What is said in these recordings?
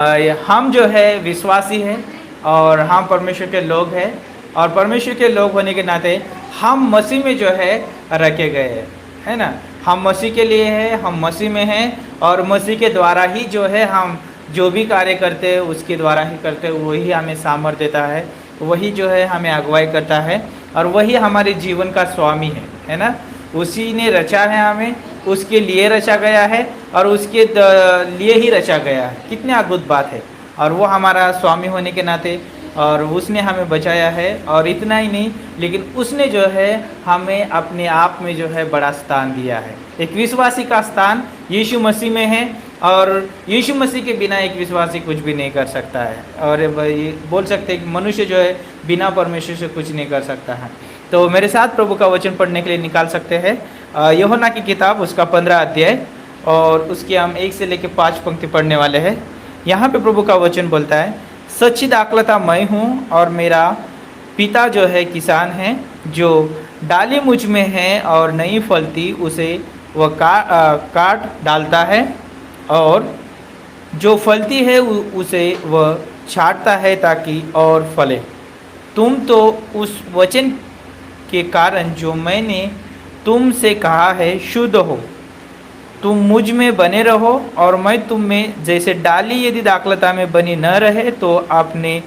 हम जो है विश्वासी हैं और हम परमेश्वर के लोग हैं और परमेश्वर के लोग होने के नाते हम मसीह में जो है रखे गए हैं, है ना। हम मसीह के लिए हैं, हम मसीह में हैं और मसीह के द्वारा ही जो है हम जो भी कार्य करते हैं उसके द्वारा ही करते हैं। वही हमें सामर्थ्य देता है, वही जो है हमें अगुवाई करता है और वही हमारे जीवन का स्वामी है ना। उसी ने रचा है, हमें उसके लिए रचा गया है और उसके लिए ही रचा गया है। कितनी अद्भुत बात है। और वो हमारा स्वामी होने के नाते और उसने हमें बचाया है। और इतना ही नहीं, लेकिन उसने जो है हमें अपने आप में जो है बड़ा स्थान दिया है। एक विश्वासी का स्थान यीशु मसीह में है और यीशु मसीह के बिना एक विश्वासी कुछ भी नहीं कर सकता है। और ये बोल सकते हैं कि मनुष्य जो है बिना परमेश्वर से कुछ नहीं कर सकता है। तो मेरे साथ प्रभु का वचन पढ़ने के लिए निकाल सकते हैं यूहन्ना की किताब, उसका 15 अध्याय और उसके हम 1 से लेकर 5 पंक्ति पढ़ने वाले हैं। यहाँ पे प्रभु का वचन बोलता है, सच्ची दाखलता मैं हूँ और मेरा पिता जो है किसान है। जो डाली मुझ में है और नहीं फलती उसे वह काट डालता है और जो फलती है उसे वह छांटता है ताकि और फले। तुम तो उस वचन के कारण जो मैंने तुमसे कहा है शुद्ध हो। तुम मुझ में बने रहो और मैं तुम में। जैसे डाली यदि दाखलता में बनी न रहे तो अपने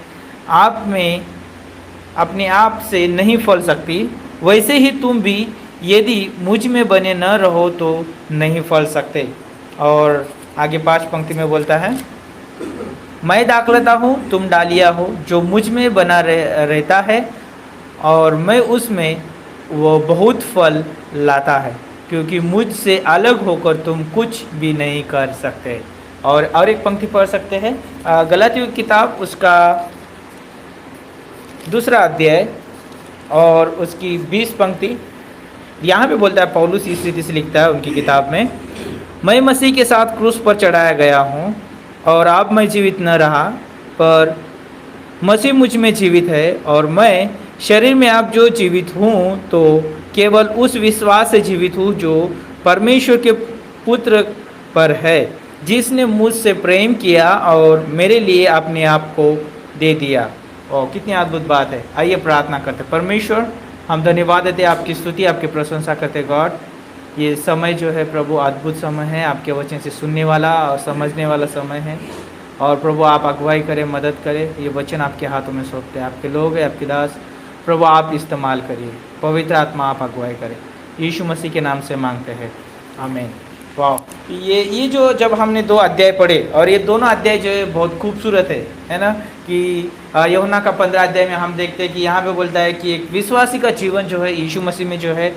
आप से नहीं फल सकती, वैसे ही तुम भी यदि मुझ में बने न रहो तो नहीं फल सकते। और आगे 5 पंक्ति में बोलता है, मैं दाखलता हूँ, तुम डालियाँ हो। जो मुझ में बना रहता है और मैं उसमें, वो बहुत फल लाता है, क्योंकि मुझसे अलग होकर तुम कुछ भी नहीं कर सकते। और एक पंक्ति पढ़ सकते हैं गलातियों की किताब, उसका 2 अध्याय और उसकी 20 पंक्ति। यहाँ पे बोलता है, पौलुस इस रीति से लिखता है उनकी किताब में, मैं मसीह के साथ क्रूस पर चढ़ाया गया हूँ और अब मैं जीवित न रहा पर मसीह मुझ में जीवित है। और मैं शरीर में अब जो जीवित हूँ तो केवल उस विश्वास से जीवित हूँ जो परमेश्वर के पुत्र पर है, जिसने मुझसे प्रेम किया और मेरे लिए अपने आप को दे दिया। और कितनी अद्भुत बात है। आइए प्रार्थना करते। परमेश्वर, हम धन्यवाद देते, आपकी स्तुति, आपकी प्रशंसा करते। गॉड, ये समय जो है प्रभु अद्भुत समय है, आपके वचन से सुनने वाला और समझने वाला समय है। और प्रभु आप अगुवाई करें, मदद करें। ये वचन आपके हाथों में सौंपते हैं, आपके लोग हैं, आपके दास। प्रभु आप इस्तेमाल करिए, पवित्र आत्मा आप अगुवाई करें। यीशु मसीह के नाम से मांगते हैं, आमीन। वाह, ये जो जब हमने 2 अध्याय पढ़े और ये दोनों अध्याय जो है बहुत खूबसूरत है ना। कि यूहन्ना का 15 अध्याय में हम देखते हैं कि यहाँ पे बोलता है कि एक विश्वासी का जीवन जो है यीशु मसीह में जो है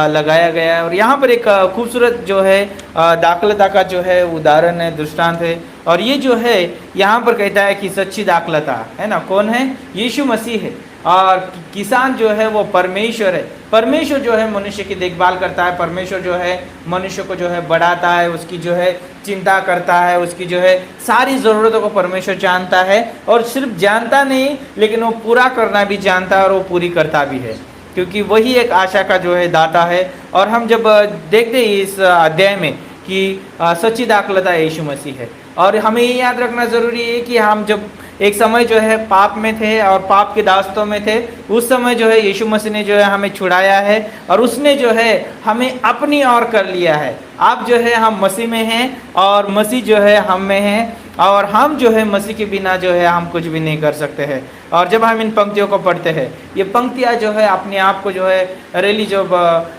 लगाया गया है। और यहाँ पर एक खूबसूरत जो है दाखलता का जो है उदाहरण है, दृष्टांत है। और ये जो है यहाँ पर कहता है कि सच्ची दाखलता है ना, कौन है? यीशु मसीह है। और किसान जो है वो परमेश्वर है। परमेश्वर जो है मनुष्य की देखभाल करता है, परमेश्वर जो है मनुष्य को जो है बढ़ाता है, उसकी जो है चिंता करता है, उसकी जो है सारी ज़रूरतों को परमेश्वर जानता है। और सिर्फ जानता नहीं, लेकिन वो पूरा करना भी जानता है और वो पूरी करता भी है, क्योंकि वही एक आशा का जो है दाता है। और हम जब देखते हैं इस अध्याय में कि सच्ची दाखलता यीशु मसीह है। और हमें ये याद रखना ज़रूरी है कि हम जब एक समय जो है पाप में थे और पाप के दास्तों में थे, उस समय जो है यीशु मसीह ने जो है हमें छुड़ाया है और उसने जो है हमें अपनी ओर कर लिया है। आप जो है हम मसीह में हैं और मसीह जो है हम में है और हम जो है मसीह के बिना जो है हम कुछ भी नहीं कर सकते हैं। और जब हम इन पंक्तियों को पढ़ते हैं, ये पंक्तियाँ जो है अपने आप को जो है रेली जब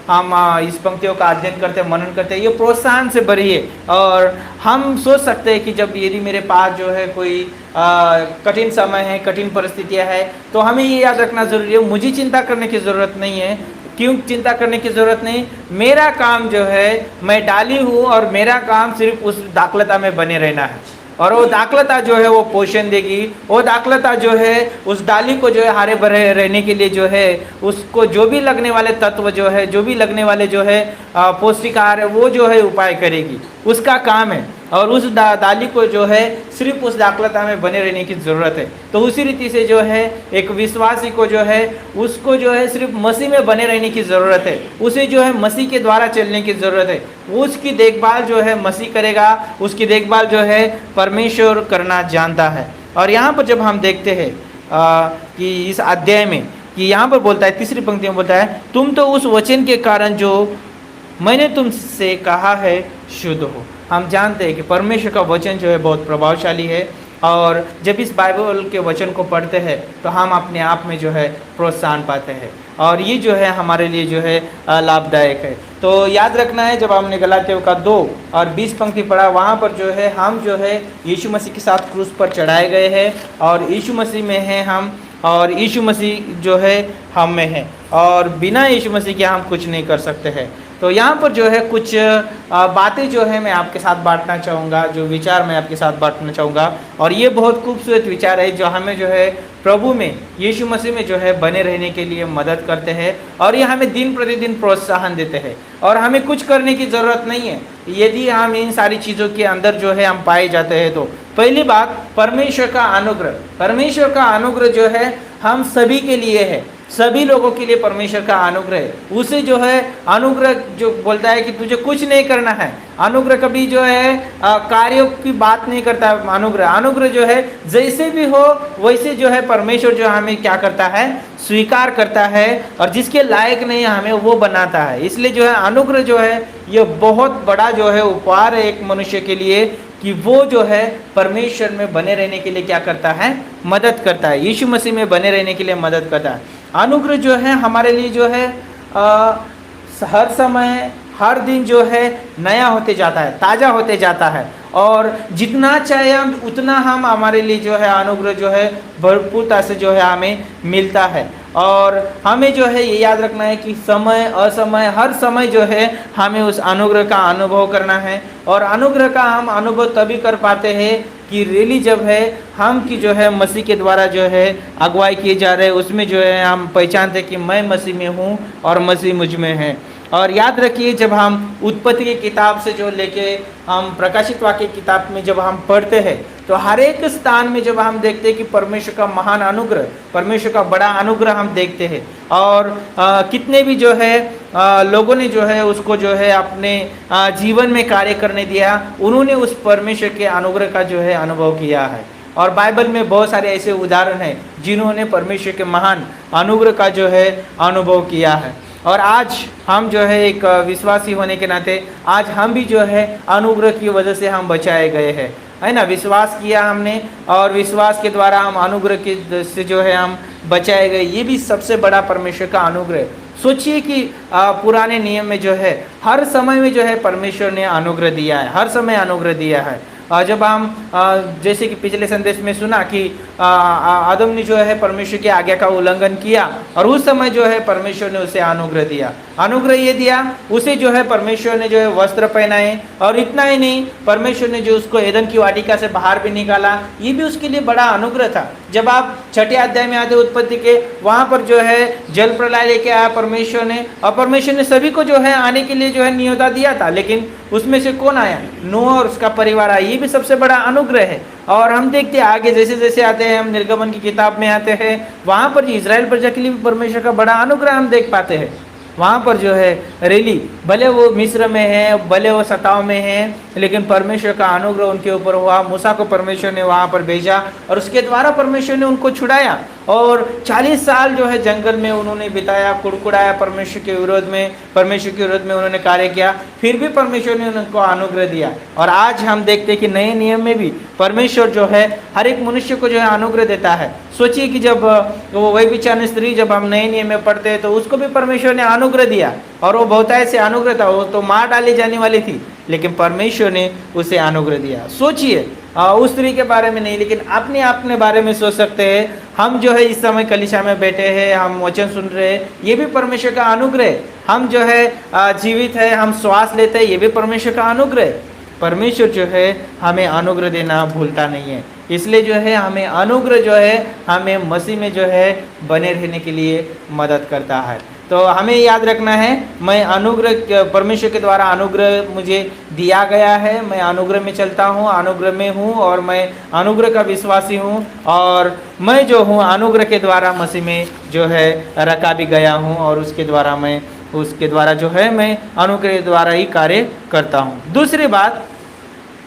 हम इस पंक्तियों का अध्ययन करते हैं, मनन करते हैं, ये प्रोत्साहन से भरी है। और हम सोच सकते हैं कि जब यदि मेरे पास जो है कोई कठिन समय है, कठिन परिस्थितियाँ है, तो हमें ये याद रखना ज़रूरी है, मुझे चिंता करने की ज़रूरत नहीं है। क्यों चिंता करने की ज़रूरत नहीं? मेरा काम जो है, मैं डाली हूँ और मेरा काम सिर्फ उस दाखलता में बने रहना है। और वो दाखलता जो है वो पोषण देगी, वो दाखलता जो है उस डाली को जो है हरे भरे रहने के लिए जो है उसको जो भी लगने वाले तत्व जो है, जो भी लगने वाले जो है पौष्टिक आहार है, वो जो है उपाय करेगी, उसका काम है। और उस डाली को जो है सिर्फ उस दाखलता में बने रहने की ज़रूरत है। तो उसी रीति से जो है एक विश्वासी को जो है उसको जो है सिर्फ मसीह में बने रहने की ज़रूरत है, उसे जो है मसीह के द्वारा चलने की ज़रूरत है। उसकी देखभाल जो है मसीह करेगा, उसकी देखभाल जो है परमेश्वर करना जानता है। और यहाँ पर जब हम देखते हैं कि इस अध्याय में कि यहाँ पर बोलता है, तीसरी पंक्ति में बोलता है, तुम तो उस वचन के कारण जो मैंने तुमसे कहा है शुद्ध हो। हम जानते हैं कि परमेश्वर का वचन जो है बहुत प्रभावशाली है, और जब इस बाइबल के वचन को पढ़ते हैं तो हम अपने आप में जो है प्रोत्साहन पाते हैं, और ये जो है हमारे लिए जो है लाभदायक है। तो याद रखना है, जब हमने गलातियों का 2 और 20 पंक्ति पढ़ा, वहाँ पर जो है हम जो है यीशु मसीह के साथ क्रूस पर चढ़ाए गए हैं, और यीशु मसीह में हैं हम, और यीशु मसीह जो है हम में है, और बिना यीशु मसीह के हम कुछ नहीं कर सकते हैं। तो यहाँ पर जो है कुछ बातें जो है मैं आपके साथ बांटना चाहूँगा, जो विचार मैं आपके साथ बांटना चाहूँगा, और ये बहुत खूबसूरत विचार है जो हमें जो है प्रभु में, यीशु मसीह में जो है बने रहने के लिए मदद करते हैं, और ये हमें दिन प्रतिदिन प्रोत्साहन देते हैं, और हमें कुछ करने की ज़रूरत नहीं है यदि हम इन सारी चीज़ों के अंदर जो है हम पाए जाते हैं। तो पहली बात, परमेश्वर का अनुग्रह। परमेश्वर का अनुग्रह जो है हम सभी के लिए है, सभी लोगों के लिए परमेश्वर का अनुग्रह है। उसे जो है अनुग्रह जो बोलता है कि तुझे कुछ नहीं करना है। अनुग्रह कभी जो है कार्यों की बात नहीं करता। अनुग्रह जो है जैसे भी हो वैसे जो है परमेश्वर जो हमें क्या करता है, स्वीकार करता है, और जिसके लायक नहीं हमें वो बनाता है। इसलिए जो है अनुग्रह जो है ये बहुत बड़ा जो है उपहार है एक मनुष्य के लिए, कि वो जो है परमेश्वर में बने रहने के लिए क्या करता है, मदद करता है, यीशु मसीह में बने रहने के लिए मदद करता है। अनुग्रह जो है हमारे लिए जो है हर समय हर दिन जो है नया होते जाता है, ताज़ा होते जाता है, और जितना चाहे हम उतना हम हमारे लिए जो है अनुग्रह जो है भरपूरता से जो है हमें मिलता है। और हमें जो है ये याद रखना है कि समय असमय हर समय जो है हमें उस अनुग्रह का अनुभव करना है, और अनुग्रह का हम अनुभव तभी कर पाते हैं कि रियली जब है हम की जो है मसीह के द्वारा जो है अगुवाई किए जा रहे हैं, उसमें जो है हम पहचानते कि मैं मसीह में हूँ और मसीह मुझ में है। और याद रखिए, जब हम उत्पत्ति की किताब से जो लेके हम प्रकाशित वाक्य की किताब में जब हम पढ़ते हैं तो हर एक स्थान में जब हम देखते हैं कि परमेश्वर का महान अनुग्रह, परमेश्वर का बड़ा अनुग्रह हम देखते हैं, और कितने भी जो है लोगों ने जो है उसको जो है अपने जीवन में कार्य करने दिया, उन्होंने उस परमेश्वर के अनुग्रह का जो है अनुभव किया है। और बाइबल में बहुत सारे ऐसे उदाहरण हैं जिन्होंने परमेश्वर के महान अनुग्रह का जो है अनुभव किया है। और आज हम जो है एक विश्वासी होने के नाते आज हम भी जो है अनुग्रह की वजह से हम बचाए गए हैं, है ना। विश्वास किया हमने, और विश्वास के द्वारा हम अनुग्रह के से जो है हम बचाए गए। ये भी सबसे बड़ा परमेश्वर का अनुग्रह। सोचिए कि पुराने नियम में जो है हर समय में जो है परमेश्वर ने अनुग्रह दिया है, हर समय अनुग्रह दिया है। जब हम जैसे कि पिछले संदेश में सुना कि आदम ने जो है परमेश्वर की आज्ञा का उल्लंघन किया, और उस समय जो है परमेश्वर ने उसे अनुग्रह दिया। अनुग्रह ये दिया, उसे जो है परमेश्वर ने जो है वस्त्र पहनाए, और इतना ही नहीं, परमेश्वर ने जो उसको एदन की वाटिका से बाहर भी निकाला, ये भी उसके लिए बड़ा अनुग्रह था। जब आप 6ठे अध्याय में आते उत्पत्ति के, वहाँ पर जो है जल प्रलय लेके आया परमेश्वर ने, और परमेश्वर ने सभी को जो है आने के लिए जो है न्योता दिया था, लेकिन उसमें से कौन आया? नूह और उसका परिवार आया। ये भी सबसे बड़ा अनुग्रह है। और हम देखते हैं आगे जैसे जैसे आते हैं, हम निर्गमन की किताब में आते हैं, वहाँ पर इजराइल प्रजा के लिए परमेश्वर का बड़ा अनुग्रह हम देख पाते हैं। वहाँ पर जो है रेली, भले वो मिस्र में है, भले वो सताव में है, लेकिन परमेश्वर का अनुग्रह उनके ऊपर हुआ। मूसा को परमेश्वर ने वहाँ पर भेजा, और उसके द्वारा परमेश्वर ने उनको छुड़ाया, और 40 साल जो है जंगल में उन्होंने बिताया, कुड़कुड़ाया परमेश्वर के विरोध में, परमेश्वर के विरोध में उन्होंने कार्य किया, फिर भी परमेश्वर ने उनको अनुग्रह दिया। और आज हम देखते हैं कि नए नियम में भी परमेश्वर जो है हर एक मनुष्य को जो है अनुग्रह देता है। सोचिए कि जब वो वही विचार स्त्री जब हम नए नियम में पढ़ते हैं तो उसको भी परमेश्वर ने अनुग्रह दिया, और वो बहुत ऐसे अनुग्रह था, वो तो मार डाली जाने वाली थी, लेकिन परमेश्वर ने उसे अनुग्रह दिया। सोचिए उस स्त्री के बारे में नहीं, लेकिन अपने बारे में सोच सकते हैं। हम जो है इस समय कलीसिया में बैठे हैं, हम वचन सुन रहे हैं, ये भी परमेश्वर का अनुग्रह है। हम जो है जीवित है, हम श्वास लेते हैं, ये भी परमेश्वर का अनुग्रह है। परमेश्वर जो है हमें अनुग्रह देना भूलता नहीं है। इसलिए जो है हमें अनुग्रह जो है हमें मसीह में जो है बने रहने के लिए मदद करता है। तो हमें याद रखना है, मैं अनुग्रह, परमेश्वर के द्वारा अनुग्रह मुझे दिया गया है, मैं अनुग्रह में चलता हूँ, अनुग्रह में हूँ और मैं अनुग्रह का विश्वासी हूँ, और मैं जो हूँ अनुग्रह के द्वारा मसीह में जो है रखा भी गया हूँ, और उसके द्वारा जो है मैं अनुग्रह के द्वारा ही कार्य करता हूँ। दूसरी बात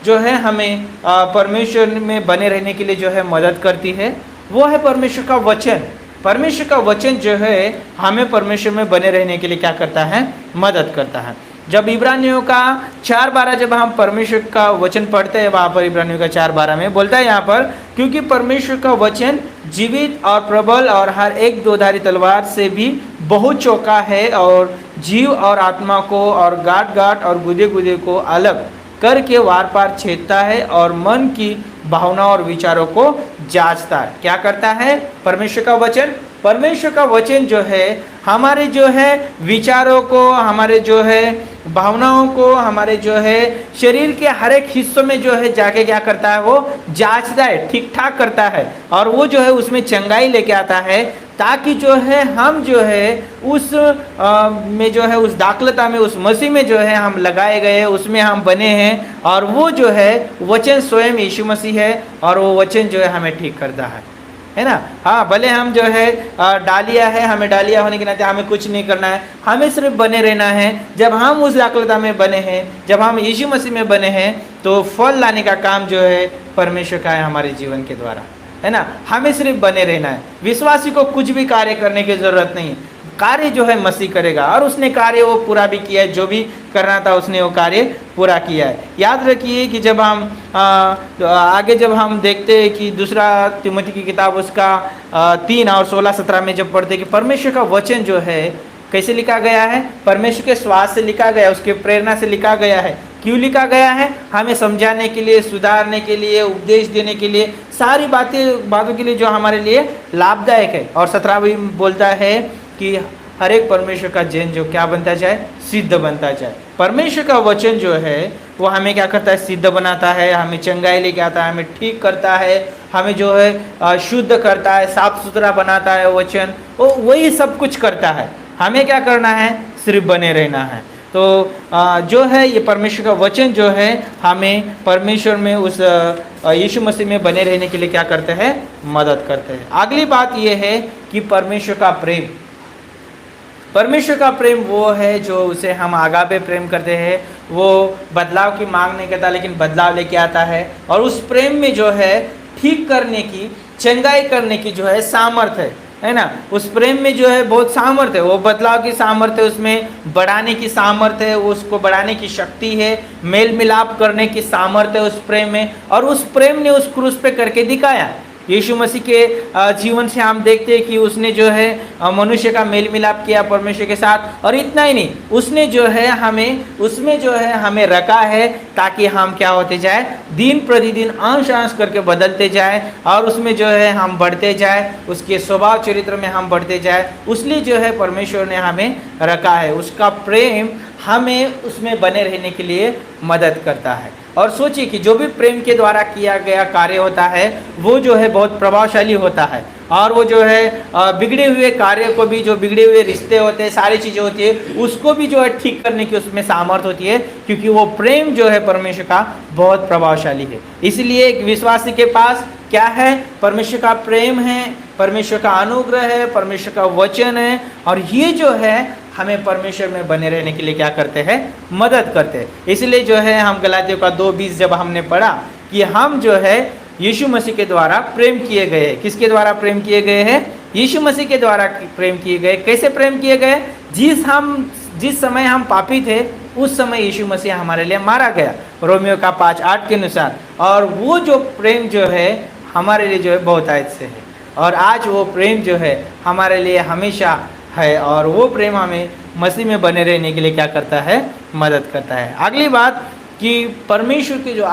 जो है हमें परमेश्वर में बने रहने के लिए जो है मदद करती है, वो है परमेश्वर का वचन। परमेश्वर का वचन जो है हमें परमेश्वर में बने रहने के लिए क्या करता है, मदद करता है। जब इब्रानियों का 4:12 जब हम परमेश्वर का वचन पढ़ते हैं, वहाँ पर इब्रानियों का 4:12 में बोलता है यहाँ पर, क्योंकि परमेश्वर का वचन जीवित और प्रबल और हर एक दोधारी तलवार से भी बहुत चौका है, और जीव और आत्मा को और गांठ गांठ और गुदे गुदे को अलग करके वार पार छेदता है, और मन की भावना और विचारों को जांचता है। क्या करता है परमेश्वर का वचन? परमेश्वर का वचन जो है हमारे जो है विचारों को, हमारे जो है भावनाओं को, हमारे जो है शरीर के हर एक हिस्सों में जो है जाके क्या करता है, वो जांचता है, ठीक ठाक करता है, और वो जो है उसमें चंगाई लेके आता है, ताकि जो है हम जो है उस में जो है उस दाखलता में, उस मसीह में जो है हम लगाए गए हैं, उसमें हम बने हैं, और वो जो है वचन स्वयं यीशु मसीह है, और वो वचन जो है हमें ठीक करता है ना। हाँ, भले हम जो है डालिया है, हमें डालिया होने के नाते हमें कुछ नहीं करना है, हमें सिर्फ बने रहना है। जब हम उस दाखलता में बने हैं, जब हम यीशु मसीह में बने हैं, तो फल लाने का काम जो है परमेश्वर का है हमारे जीवन के द्वारा, है ना। हमें सिर्फ बने रहना है, विश्वासी को कुछ भी कार्य करने की जरूरत नहीं है, कार्य जो है मसीह करेगा, और उसने कार्य वो पूरा भी किया है, जो भी करना था उसने वो कार्य पूरा किया है। याद रखिए कि जब हम आगे जब हम देखते हैं कि दूसरा तिमोथी की किताब उसका 3 और 16-17 में जब पढ़ते कि परमेश्वर का वचन जो है कैसे लिखा गया है, परमेश्वर के श्वास से लिखा गया, उसके प्रेरणा से लिखा गया है। क्यों लिखा गया है? हमें समझाने के लिए, सुधारने के लिए, उपदेश देने के लिए, सारी बातों के लिए जो हमारे लिए लाभदायक है। और 17 भी बोलता है कि हर एक परमेश्वर का जन जो क्या बनता जाए, सिद्ध बनता जाए। परमेश्वर का वचन जो है वो हमें क्या करता है, सिद्ध बनाता है, हमें चंगाई लेके आता है, हमें ठीक करता है, हमें जो है शुद्ध करता है, साफ सुथरा बनाता है। वचन वो वही सब कुछ करता है, हमें क्या करना है, सिर्फ बने रहना है। तो जो है ये परमेश्वर का वचन जो है हमें परमेश्वर में उस यीशु मसीह में बने रहने के लिए क्या करते हैं, मदद करते हैं। अगली बात ये है कि परमेश्वर का प्रेम, परमेश्वर का प्रेम वो है जो उसे हम आगापे प्रेम करते हैं। वो बदलाव की मांग नहीं करता, लेकिन बदलाव लेके आता है, और उस प्रेम में जो है ठीक करने की, चंगाई करने की जो है सामर्थ्य है ना। उस प्रेम में जो है बहुत सामर्थ्य है, वो बदलाव की सामर्थ्य है, उसमें बढ़ाने की सामर्थ्य है, उसको बढ़ाने की शक्ति है, मेल मिलाप करने की सामर्थ्य है उस प्रेम में। और उस प्रेम ने उस क्रूस पे करके दिखाया। यीशु मसीह के जीवन से हम देखते हैं कि उसने जो है मनुष्य का मेल मिलाप किया परमेश्वर के साथ, और इतना ही नहीं, उसने जो है हमें उसमें जो है हमें रखा है, ताकि हम क्या होते जाए, दिन प्रतिदिन अंश अंश करके बदलते जाए, और उसमें जो है हम बढ़ते जाए, उसके स्वभाव चरित्र में हम बढ़ते जाए। उसलिए जो है परमेश्वर ने हमें रखा है, उसका प्रेम हमें उसमें बने रहने के लिए मदद करता है। और सोचिए कि जो भी प्रेम के द्वारा किया गया कार्य होता है वो जो है बहुत प्रभावशाली होता है, और वो जो है बिगड़े हुए कार्य को भी, जो बिगड़े हुए रिश्ते होते हैं, सारी चीज़ें होती है, उसको भी जो है ठीक करने की उसमें सामर्थ्य होती है, क्योंकि वो प्रेम जो है परमेश्वर का बहुत प्रभावशाली है। इसलिए एक विश्वासी के पास क्या है, परमेश्वर का प्रेम है, परमेश्वर का अनुग्रह है, परमेश्वर का वचन है, और ये जो है हमें परमेश्वर में बने रहने के लिए क्या करते हैं, मदद करते हैं। इसलिए जो है हम गलातियों का 2:20 जब हमने पढ़ा कि हम जो है यीशु मसीह के द्वारा प्रेम किए गए हैं। किसके द्वारा प्रेम किए गए हैं? यीशु मसीह के द्वारा प्रेम किए गए। कैसे प्रेम किए गए? जिस समय हम पापी थे उस समय यीशु मसीह हमारे लिए मारा गया, रोमियो का 5:8 के अनुसार। और वो जो प्रेम जो है हमारे लिए जो है बहुतायत से है, और आज वो प्रेम जो है हमारे लिए हमेशा है, और वो प्रेम हमें मसीह में बने रहने के लिए क्या करता है, मदद करता है। अगली बात कि परमेश्वर की जो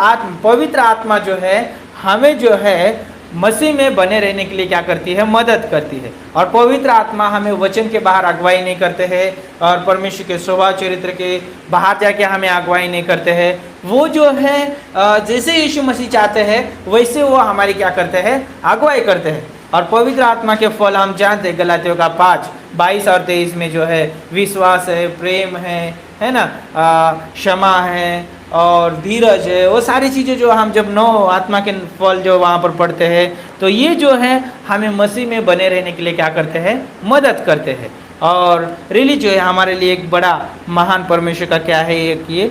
पवित्र आत्मा जो है हमें जो है मसीह में बने रहने के लिए क्या करती है, मदद करती है। और पवित्र आत्मा हमें वचन के बाहर अगुवाई नहीं करते हैं, और परमेश्वर के स्वभाव चरित्र के बाहर जाके हमें अगुवाई नहीं करते हैं। वो जो है जैसे यीशु मसीह चाहते हैं वैसे वो हमारी क्या करते हैं, अगुवाई करते हैं। और पवित्र आत्मा के फल हम जानते हैं, गलातियों का 5 22 और 23 में जो है विश्वास है, प्रेम है ना, क्षमा है और धीरज है, वो सारी चीज़ें जो हम जब 9 आत्मा के फल जो वहाँ पर पढ़ते हैं, तो ये जो है हमें मसीह में बने रहने के लिए क्या करते हैं, मदद करते हैं। और रियली जो है हमारे लिए एक बड़ा महान परमेश्वर का क्या है, एक ये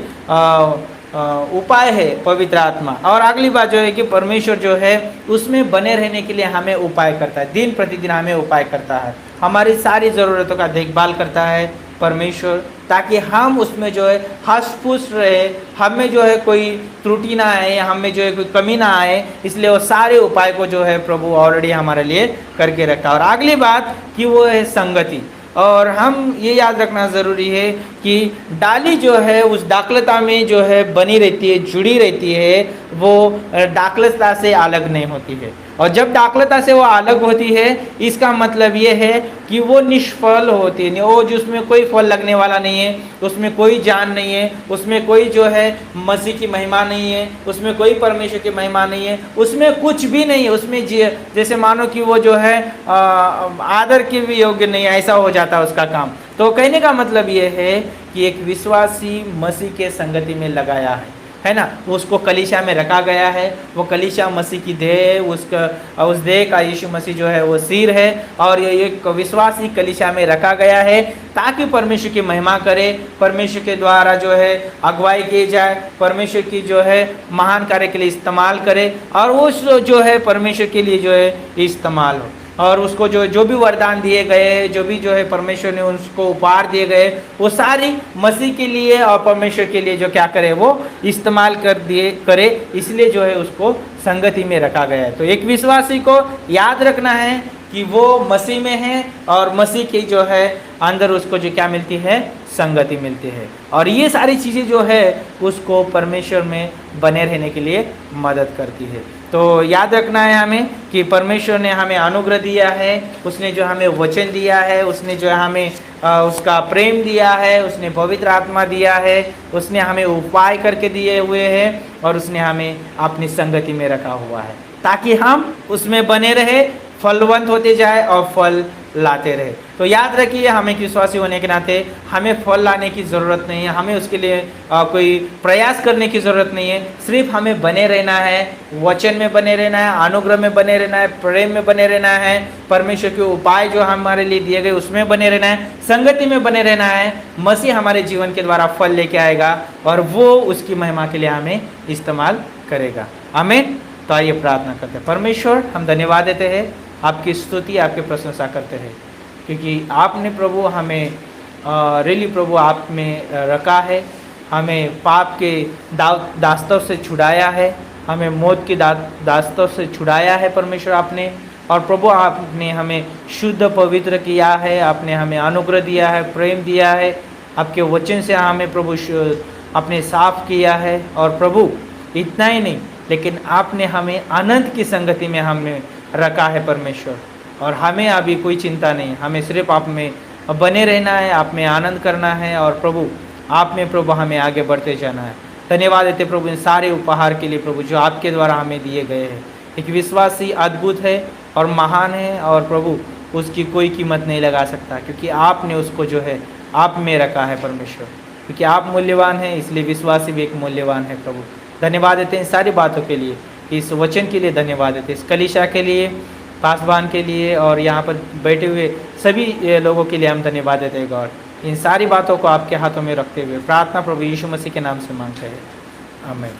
उपाय है पवित्र आत्मा। और अगली बात जो है कि परमेश्वर जो है उसमें बने रहने के लिए हमें उपाय करता है, दिन प्रतिदिन हमें उपाय करता है, हमारी सारी ज़रूरतों का देखभाल करता है परमेश्वर, ताकि हम उसमें जो है हष्ट-पुष्ट रहे, हमें जो है कोई त्रुटि ना आए, हमें जो है कोई कमी ना आए। इसलिए वो सारे उपाय को जो है प्रभु ऑलरेडी हमारे लिए करके रखा। और अगली बात कि वो है संगति। और हम ये याद रखना ज़रूरी है कि डाली जो है उस दाखलता में जो है बनी रहती है, जुड़ी रहती है, वो दाखलता से अलग नहीं होती है। और जब दाखलता से वो अलग होती है, इसका मतलब ये है कि वो निष्फल होती है, वो जिसमें कोई फल लगने वाला नहीं है, उसमें कोई जान नहीं है, उसमें कोई जो है मसीह की महिमा नहीं है, उसमें कोई परमेश्वर की महिमा नहीं है, उसमें कुछ भी नहीं है। उसमें जैसे मानो कि वो जो है आदर के भी योग्य नहीं है, ऐसा हो जाता है उसका काम। तो कहने का मतलब ये है कि एक विश्वासी मसीह के संगति में लगाया है ना, उसको कलीसिया में रखा गया है। वो कलीसिया मसीह की देह, उस देह का यीशु मसीह जो है वो सिर है, और ये एक विश्वासी कलीसिया में रखा गया है ताकि परमेश्वर की महिमा करे, परमेश्वर के द्वारा जो है अगुवाई की जाए, परमेश्वर की जो है महान कार्य के लिए इस्तेमाल करे, और वो जो है परमेश्वर के लिए जो है इस्तेमाल हो। और उसको जो भी वरदान दिए गए, जो भी जो है परमेश्वर ने उसको उपहार दिए गए, वो सारी मसीह के लिए और परमेश्वर के लिए जो क्या करे वो इस्तेमाल करे। इसलिए जो है उसको संगति में रखा गया है। तो एक विश्वासी को याद रखना है कि वो मसीह में है, और मसीह की जो है अंदर उसको जो क्या मिलती है, संगति मिलती है। और ये सारी चीज़ें जो है उसको परमेश्वर में बने रहने के लिए मदद करती है। तो याद रखना है हमें कि परमेश्वर ने हमें अनुग्रह दिया है, उसने जो हमें वचन दिया है, उसने जो हमें उसका प्रेम दिया है, उसने पवित्र आत्मा दिया है, उसने हमें उपाय करके दिए हुए हैं, और उसने हमें अपनी संगति में रखा हुआ है ताकि हम उसमें बने रहे, फलवंत होते जाए और फल लाते रहे। तो याद रखिए, हमें विश्वासी होने के नाते हमें फल लाने की ज़रूरत नहीं है, हमें उसके लिए कोई प्रयास करने की ज़रूरत नहीं है। सिर्फ हमें बने रहना है, वचन में बने रहना है, अनुग्रह में बने रहना है, प्रेम में बने रहना है, परमेश्वर के उपाय जो हमारे लिए दिए गए उसमें बने रहना है, संगति में बने रहना है। मसीह हमारे जीवन के द्वारा फल लेके आएगा और वो उसकी महिमा के लिए हमें इस्तेमाल करेगा। आमीन। तो आइए प्रार्थना करते हैं। परमेश्वर, हम धन्यवाद देते हैं, आपकी स्तुति, आपकी प्रशंसा करते हैं, क्योंकि आपने प्रभु हमें रियली प्रभु आप में रखा है, हमें पाप के दास्तों से छुड़ाया है, हमें मौत की दास्तों से छुड़ाया है परमेश्वर आपने। और प्रभु आपने हमें शुद्ध पवित्र किया है, आपने हमें अनुग्रह दिया है, प्रेम दिया है, आपके वचन से हमें प्रभु आपने साफ किया है। और प्रभु इतना ही नहीं, लेकिन आपने हमें अनंत की संगति में हमें रखा है परमेश्वर। और हमें अभी कोई चिंता नहीं, हमें सिर्फ आप में बने रहना है, आप में आनंद करना है, और प्रभु आप में प्रभु हमें आगे बढ़ते जाना है। धन्यवाद देते प्रभु इन सारे उपहार के लिए प्रभु जो आपके द्वारा हमें दिए गए हैं। एक विश्वासी अद्भुत है और महान है, और प्रभु उसकी कोई कीमत नहीं लगा सकता, क्योंकि आपने उसको जो है आप में रखा है परमेश्वर। क्योंकि आप मूल्यवान हैं, इसलिए विश्वासी भी एक मूल्यवान है प्रभु। धन्यवाद देते हैं इन सारी बातों के लिए, इस वचन के लिए धन्यवाद देते हैं, इस कलीसिया के लिए, पासवान के लिए, और यहाँ पर बैठे हुए सभी लोगों के लिए हम धन्यवाद देते हैं गॉड। इन सारी बातों को आपके हाथों में रखते हुए प्रार्थना प्रभु यीशु मसीह के नाम से मांगते हैं, आमीन।